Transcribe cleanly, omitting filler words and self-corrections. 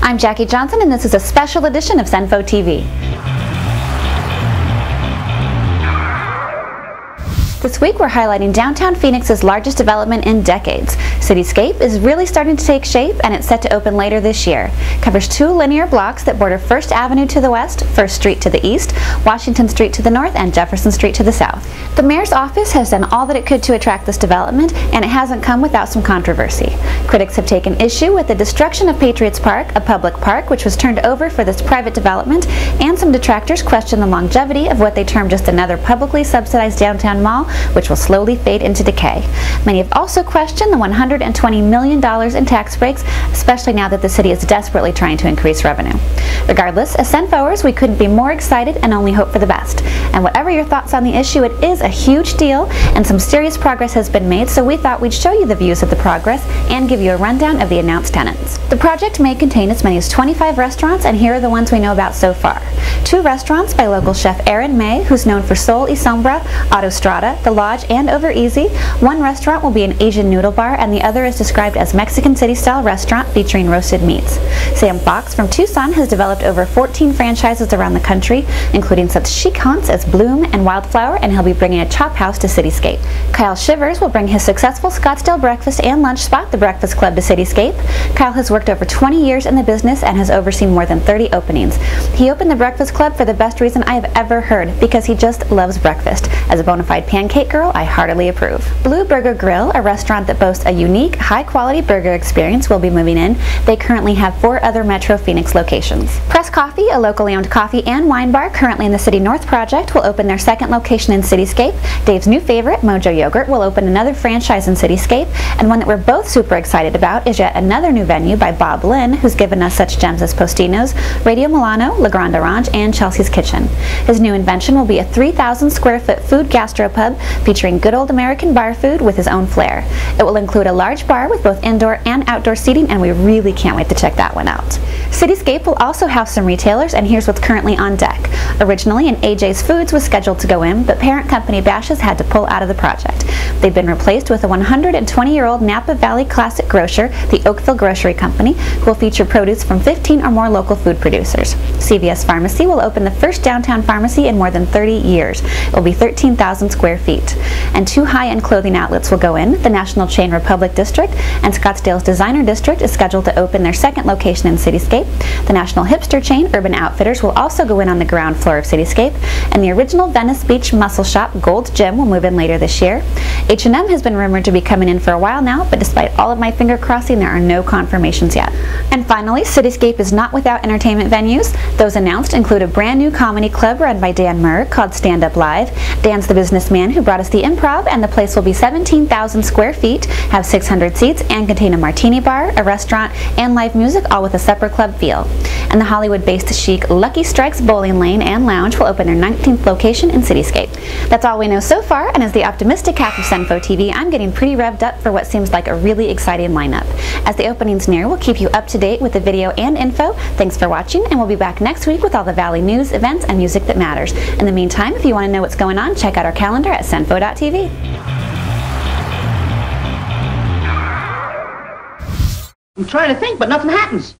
I'm Jackie Johnson, and this is a special edition of CenPhoTV. This week we're highlighting downtown Phoenix's largest development in decades. CityScape is really starting to take shape, and it's set to open later this year. It covers 2 linear blocks that border First Avenue to the west, First Street to the east, Washington Street to the north, and Jefferson Street to the south. The mayor's office has done all that it could to attract this development, and it hasn't come without some controversy. Critics have taken issue with the destruction of Patriots Park, a public park which was turned over for this private development, and some detractors question the longevity of what they term just another publicly subsidized downtown mall, which will slowly fade into decay. Many have also questioned the $120 million in tax breaks, especially now that the city is desperately trying to increase revenue. Regardless, as CenPhoers, we couldn't be more excited and only hope for the best. And whatever your thoughts on the issue, it is a huge deal, and some serious progress has been made, so we thought we'd show you the views of the progress and give you a rundown of the announced tenants. The project may contain as many as 25 restaurants, and here are the ones we know about so far. 2 restaurants by local chef Aaron May, who's known for Sol y Sombra, Autostrada, The Lodge, and Over Easy. One restaurant will be an Asian noodle bar, and the other is described as Mexican City-style restaurant featuring roasted meats. Sam Fox from Tucson has developed over 14 franchises around the country, including such chic haunts as Bloom and Wildflower, and he'll be bringing a chop house to Cityscape. Kyle Shivers will bring his successful Scottsdale breakfast and lunch spot, the Breakfast Club, to Cityscape. Kyle has worked over 20 years in the business and has overseen more than 30 openings. He opened the Breakfast Club for the best reason I have ever heard, because he just loves breakfast. As a bona fide pancake girl, I heartily approve. Blue Burger Grill, a restaurant that boasts a unique, high-quality burger experience, will be moving in. They currently have 4 other Metro Phoenix locations. Press Coffee, a locally owned coffee and wine bar currently in the City North project, will open their 2nd location in Cityscape. Dave's new favorite, Mojo Yogurt, will open another franchise in Cityscape, and one that we're both super excited about is yet another new venue by Bob Lynn, who's given us such gems as Postino's, Radio Milano, La Grande Orange, and Chelsea's Kitchen. His new invention will be a 3,000 square foot food gastropub featuring good old American bar food with his own flair. It will include a large bar with both indoor and outdoor seating, and we really can't wait to check that one out. Cityscape will also house some retailers, and here's what's currently on deck. Originally, an AJ's Foods was scheduled to go in, but parent company Bashas' had to pull out of the project. They've been replaced with a 120-year-old Napa Valley classic grocer, the Oakville Grocery Company, who will feature produce from 15 or more local food producers. CVS Pharmacy will open the first downtown pharmacy in more than 30 years. It will be 13,000 square feet. And 2 high-end clothing outlets will go in. The national chain Republic District and Scottsdale's Designer District is scheduled to open their 2nd location in Cityscape. The national hipster chain Urban Outfitters will also go in on the ground floor of Cityscape, and the original Venice Beach muscle shop Gold's Gym will move in later this year. H&M has been rumored to be coming in for a while now, but despite all of my finger crossing, there are no confirmations yet. And finally, Cityscape is not without entertainment venues. Those announced include a brand new comedy club run by Dan Murr called Stand Up Live. Dan's the businessman who brought us the Improv, and the place will be 17,000 square feet, have 600 seats, and contain a martini bar, a restaurant, and live music, all with a separate club feel. And the Hollywood-based chic Lucky Strikes Bowling Lane and Lounge will open their 19th location in Cityscape. That's all we know so far, and as the optimistic half of CenPhoTV, I'm getting pretty revved up for what seems like a really exciting lineup. As the openings near, we'll keep you up to date with the video and info. Thanks for watching, and we'll be back next week with all the Valley news, events, and music that matters. In the meantime, if you want to know what's going on, check out our calendar at CenPho.tv. I'm trying to think, but nothing happens.